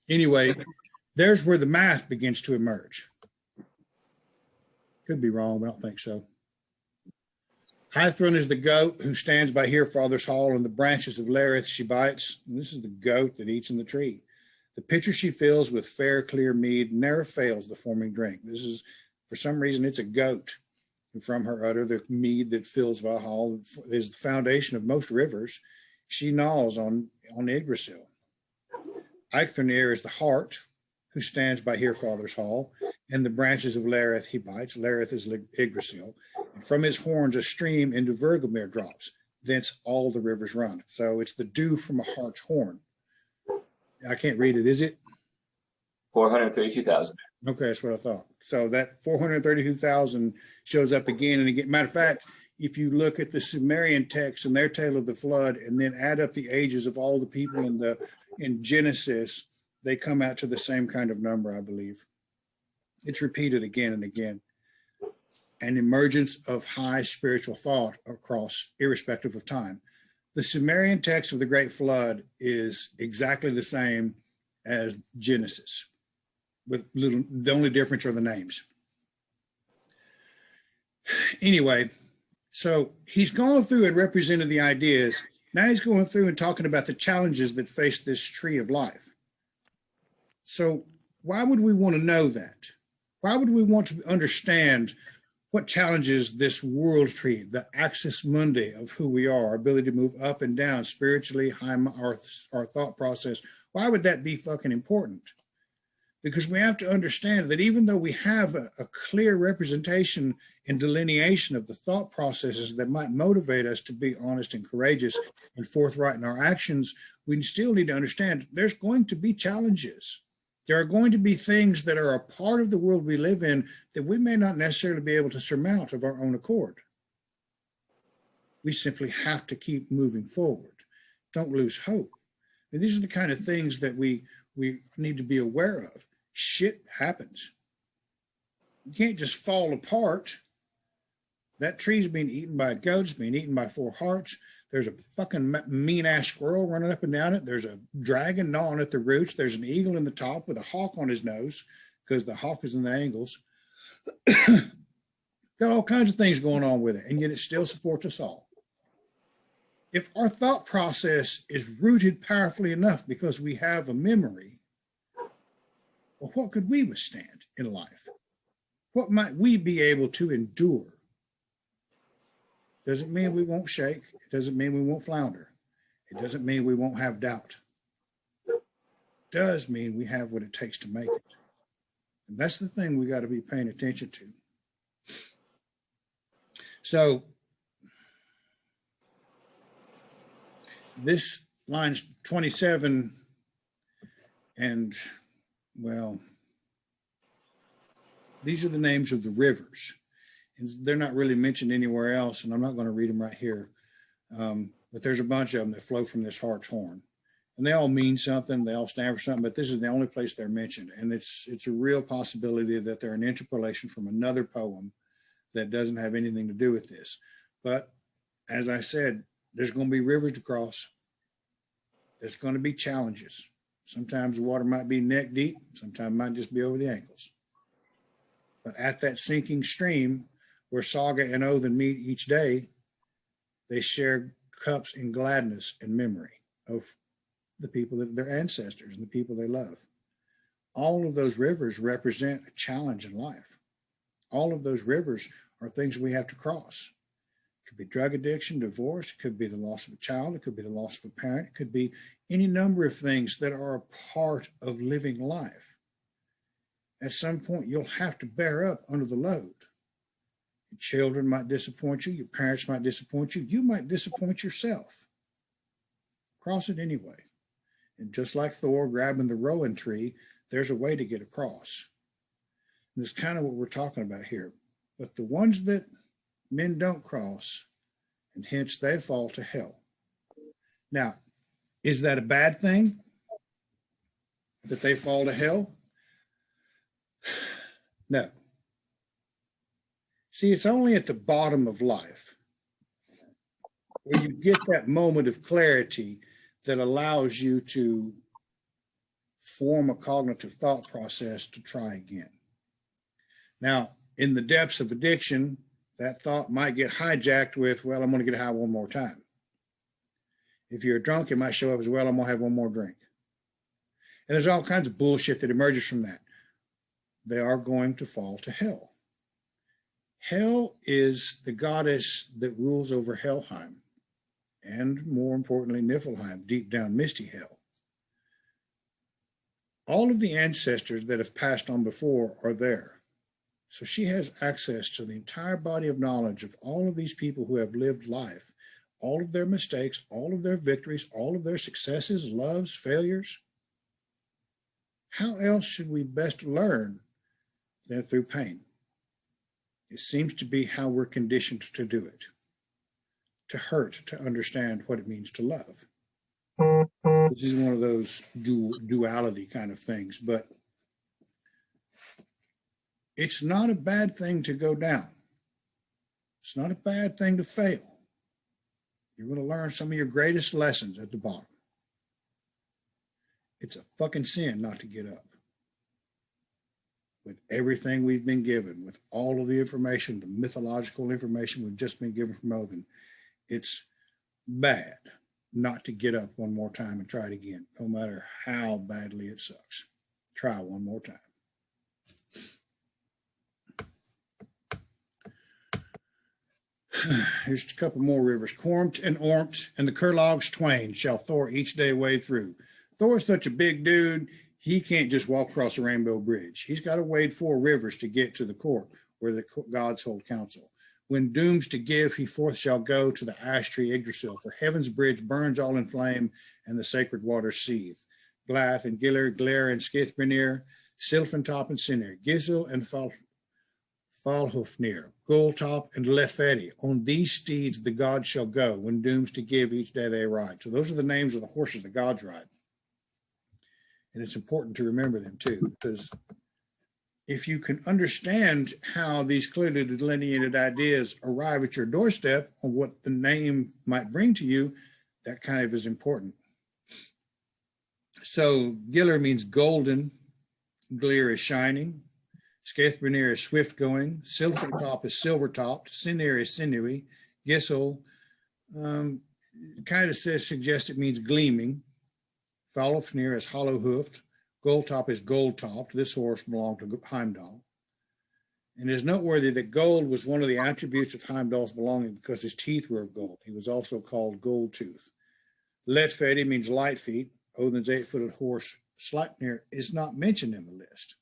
Anyway, there's where the math begins to emerge. Could be wrong, but I don't think so. Hythrun is the goat who stands by Herefather's hall, and the branches of Lareth she bites. And this is the goat that eats in the tree. The pitcher she fills with fair, clear mead never fails the forming drink. This is, for some reason, it's a goat. And from her udder, the mead that fills Valhalla is the foundation of most rivers. She gnaws on Yggdrasil. Eicthrnir is the hart who stands by Herefather's hall, and the branches of Lareth he bites. Lareth is Yggdrasil. And from his horns a stream into Vergelmir drops. Thence all the rivers run. So it's the dew from a hart's horn. I can't read it, is it? 432,000. Okay, that's what I thought. So that 432,000 shows up again and again. Matter of fact, if you look at the Sumerian text and their tale of the flood, and then add up the ages of all the people in Genesis, they come out to the same kind of number, I believe. It's repeated again and again. an emergence of high spiritual thought across, irrespective of time. The Sumerian text of the Great Flood is exactly the same as Genesis, with the only difference are the names. Anyway, so he's gone through and represented the ideas. Now he's going through and talking about the challenges that face this tree of life. So why would we want to know that? Why would we want to understand what challenges this world tree, the axis mundi of who we are, our ability to move up and down spiritually, our thought process? Why would that be fucking important? Because we have to understand that even though we have a clear representation and delineation of the thought processes that might motivate us to be honest and courageous and forthright in our actions, we still need to understand there's going to be challenges. There are going to be things that are a part of the world we live in that we may not necessarily be able to surmount of our own accord. We simply have to keep moving forward. Don't lose hope. And these are the kind of things that we need to be aware of. Shit happens. You can't just fall apart. That tree's being eaten by goats, being eaten by four hearts. There's a fucking mean ass squirrel running up and down it. There's a dragon gnawing at the roots. There's an eagle in the top with a hawk on his nose because the hawk is in the angles. Got all kinds of things going on with it, and yet it still supports us all. If our thought process is rooted powerfully enough because we have a memory, well, what could we withstand in life? What might we be able to endure? Doesn't mean we won't shake. It doesn't mean we won't flounder. It doesn't mean we won't have doubt. It does mean we have what it takes to make it. And that's the thing we got to be paying attention to. So this lines 27 and, well, these are the names of the rivers. And they're not really mentioned anywhere else, and I'm not going to read them right here. But there's a bunch of them that flow from this hart's horn. And they all mean something. They all stand for something, but this is the only place they're mentioned. And it's a real possibility that they're an interpolation from another poem that doesn't have anything to do with this. But as I said, there's going to be rivers to cross. There's going to be challenges. Sometimes the water might be neck deep. Sometimes it might just be over the ankles. But at that sinking stream, where Saga and Odin meet each day, they share cups in gladness and memory of the people that their ancestors and the people they love. All of those rivers represent a challenge in life. All of those rivers are things we have to cross. It could be drug addiction, divorce, it could be the loss of a child, it could be the loss of a parent, it could be any number of things that are a part of living life. At some point, you'll have to bear up under the load. Your children might disappoint you. Your parents might disappoint you. You might disappoint yourself. Cross it anyway. And just like Thor grabbing the rowan tree, there's a way to get across. And that's kind of what we're talking about here. But the ones that men don't cross, and hence they fall to hell. Now, is that a bad thing that they fall to hell? No. See, it's only at the bottom of life where you get that moment of clarity that allows you to form a cognitive thought process to try again. Now, in the depths of addiction, that thought might get hijacked with, well, I'm going to get high one more time. If you're drunk, it might show up as, well, I'm going to have one more drink. And there's all kinds of bullshit that emerges from that. They are going to fall to hell. Hell is the goddess that rules over Helheim, and more importantly, Niflheim, deep down misty hell. All of the ancestors that have passed on before are there. So she has access to the entire body of knowledge of all of these people who have lived life, all of their mistakes, all of their victories, all of their successes, loves, failures. How else should we best learn than through pain? It seems to be how we're conditioned to do it, to hurt, to understand what it means to love. This is one of those duality kind of things, but it's not a bad thing to go down. It's not a bad thing to fail. You're going to learn some of your greatest lessons at the bottom. It's a fucking sin not to get up. With everything we've been given, with all of the information, the mythological information we've just been given from Odin, it's bad not to get up one more time and try it again, no matter how badly it sucks. Try one more time. Here's a couple more rivers. Cormt and Ormt and the Kurlogs twain shall Thor each day wade through. Thor's such a big dude, he can't just walk across the Rainbow Bridge. He's got to wade 4 rivers to get to the court where the gods hold council. When dooms to give, he forth shall go to the ash tree Yggdrasil, for heaven's bridge burns all in flame, and the sacred waters seethe. Glath and Giller, Glare and Skithbrenir, Silfentop and Sinir, Gisel and Falhofnir, Goltop and Lefedi. On these steeds the gods shall go, when dooms to give each day they ride. So those are the names of the horses the gods ride. And it's important to remember them too, because if you can understand how these clearly delineated ideas arrive at your doorstep on what the name might bring to you, that kind of is important. So Giller means golden, Glear is shining, Skithbrenir is swift going, Silvertop is silver topped, Sinir is sinewy, Gisel kind of suggests it means gleaming. Falhofnir is hollow hoofed. Goldtop is gold topped. This horse belonged to Heimdall. And it is noteworthy that gold was one of the attributes of Heimdall's belonging because his teeth were of gold. He was also called Gold Tooth. Letfedi means light feet. Odin's 8-footed horse, Sleipnir, is not mentioned in the list.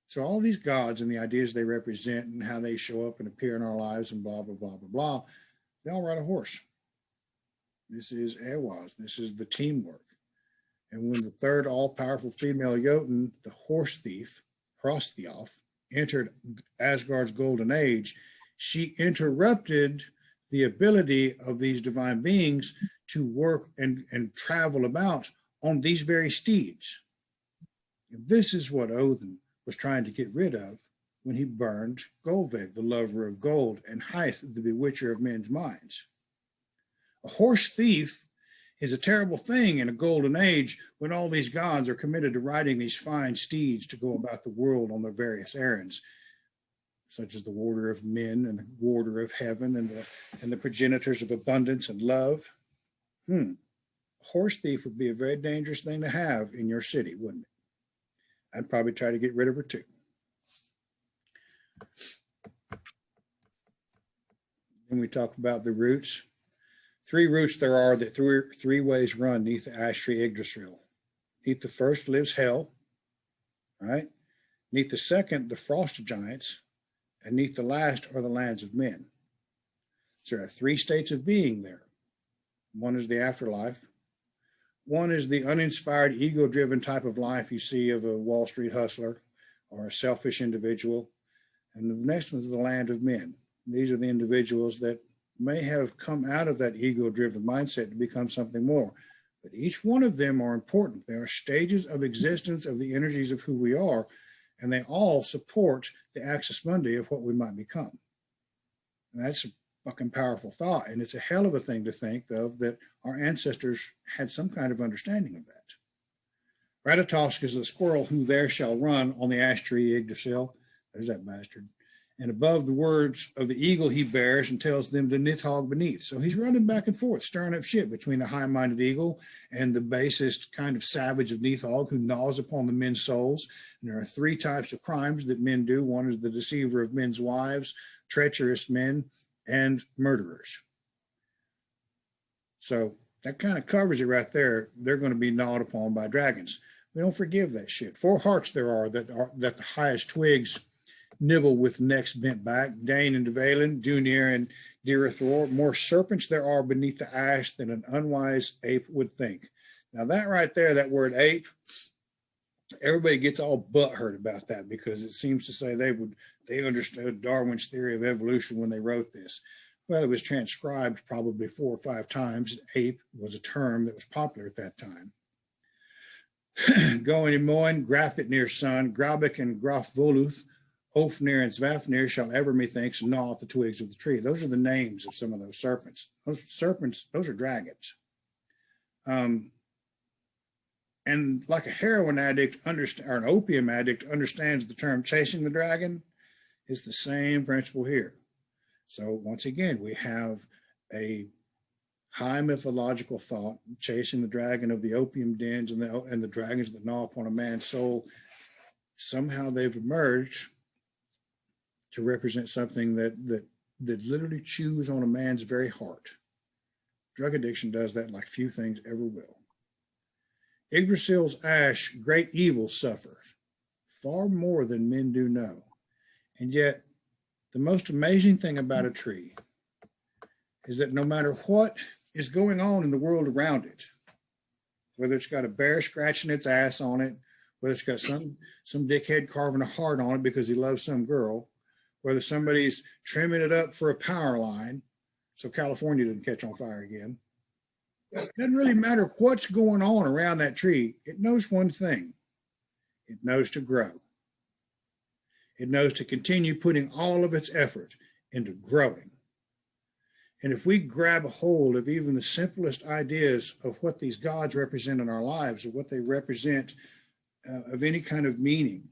So all these gods and the ideas they represent and how they show up and appear in our lives and blah, blah, blah, blah, blah, they all ride a horse. This is Ehwaz. This is the teamwork. And when the third all-powerful female Jotun, the horse thief, Hrothiof, entered Asgard's golden age, she interrupted the ability of these divine beings to work and travel about on these very steeds. And this is what Odin was trying to get rid of when he burned Golveg, the lover of gold, and Hyth, the bewitcher of men's minds. A horse thief is a terrible thing in a golden age when all these gods are committed to riding these fine steeds to go about the world on their various errands, such as the warder of men and the warder of heaven and the progenitors of abundance and love. A horse thief would be a very dangerous thing to have in your city, wouldn't it? I'd probably try to get rid of her too. Then we talk about the roots. 3 roots there are that 3 ways run neath the ash tree Yggdrasil. Neath the first lives hell, right? Neath the second, the frost giants, and neath the last are the lands of men. So there are 3 states of being there. One is the afterlife. One is the uninspired, ego-driven type of life you see of a Wall Street hustler or a selfish individual. And the next one is the land of men. These are the individuals that may have come out of that ego-driven mindset to become something more. But each one of them are important. They are stages of existence of the energies of who we are, and they all support the axis mundi of what we might become. And that's a fucking powerful thought, and it's a hell of a thing to think of that our ancestors had some kind of understanding of that. Ratatosk is the squirrel who there shall run on the ash tree Yggdrasil. There's that bastard. And above the words of the eagle he bears and tells them to nithog beneath. So he's running back and forth, stirring up shit between the high-minded eagle and the basest kind of savage of Nithog who gnaws upon the men's souls. And there are 3 types of crimes that men do. One is the deceiver of men's wives, treacherous men, and murderers. So that kind of covers it right there. They're going to be gnawed upon by dragons. We don't forgive that shit. 4 hearts there are that the highest twigs nibble with necks bent back. Dane and Dvalin, Dunir and Dirathor. More serpents there are beneath the ash than an unwise ape would think. Now that right there, that word ape, everybody gets all butthurt about that because it seems to say they understood Darwin's theory of evolution when they wrote this. Well, it was transcribed probably 4 or 5 times. Ape was a term that was popular at that time. Going and Moen, Grafitnir's son, Graubek and Graf Voluth Ofnir and Svafnir shall ever methinks gnaw at the twigs of the tree. Those are the names of some of those serpents. Those are dragons. And like a heroin addict or an opium addict understands the term chasing the dragon, it's the same principle here. So once again, we have a high mythological thought chasing the dragon of the opium dens and the dragons that gnaw upon a man's soul. Somehow they've emerged to represent something that literally chews on a man's very heart. Drug addiction does that like few things ever will. Yggdrasil's ash, great evil suffers, far more than men do know. And yet, the most amazing thing about a tree is that no matter what is going on in the world around it, whether it's got a bear scratching its ass on it, whether it's got some dickhead carving a heart on it because he loves some girl, whether somebody's trimming it up for a power line so California doesn't catch on fire again. It doesn't really matter what's going on around that tree. It knows one thing. It knows to grow. It knows to continue putting all of its effort into growing. And if we grab a hold of even the simplest ideas of what these gods represent in our lives, or what they represent of any kind of meaning,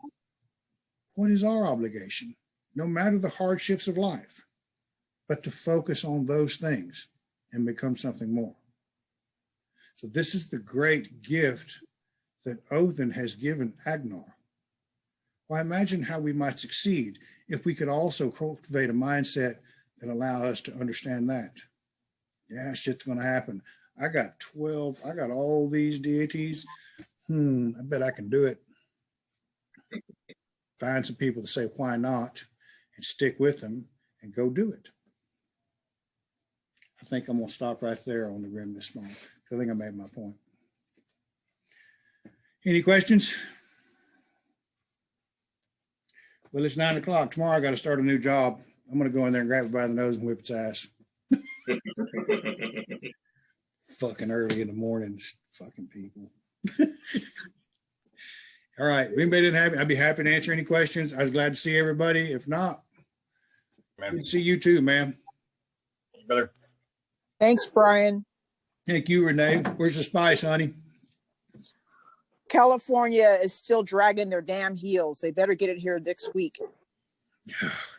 what is our obligation? No matter the hardships of life, but to focus on those things and become something more. So this is the great gift that Odin has given Agnar. Well, imagine how we might succeed if we could also cultivate a mindset that allow us to understand that. Yeah, shit's going to happen. I got all these deities. I bet I can do it. Find some people to say, why not? And stick with them and go do it. I think I'm going to stop right there on the Grimnismol. I think I made my point. Any questions? Well, it's 9 o'clock. Tomorrow I got to start a new job. I'm going to go in there and grab it by the nose and whip its ass. Fucking early in the morning, fucking people. All right. If anybody didn't have it, I'd be happy to answer any questions. I was glad to see everybody. If not, good to see you too, man. Better. Thanks, Brian. Thank you, Renee. Where's the spice, honey? California is still dragging their damn heels. They better get it here next week.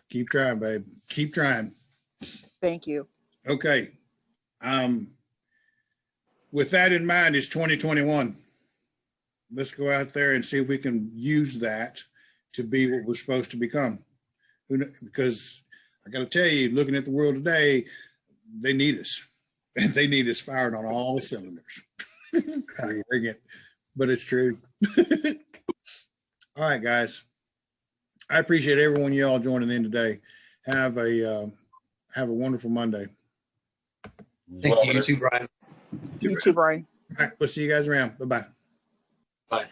Keep trying, babe. Keep trying. Thank you. Okay. With that in mind, it's 2021. Let's go out there and see if we can use that to be what we're supposed to become. Because I got to tell you, looking at the world today, they need us. They need us firing on all cylinders. I bring it, but it's true. All right, guys. I appreciate everyone y'all joining in today. Have a wonderful Monday. Thank you. You too, Brian. You too, Brian. All right, we'll see you guys around. Bye-bye. Bye.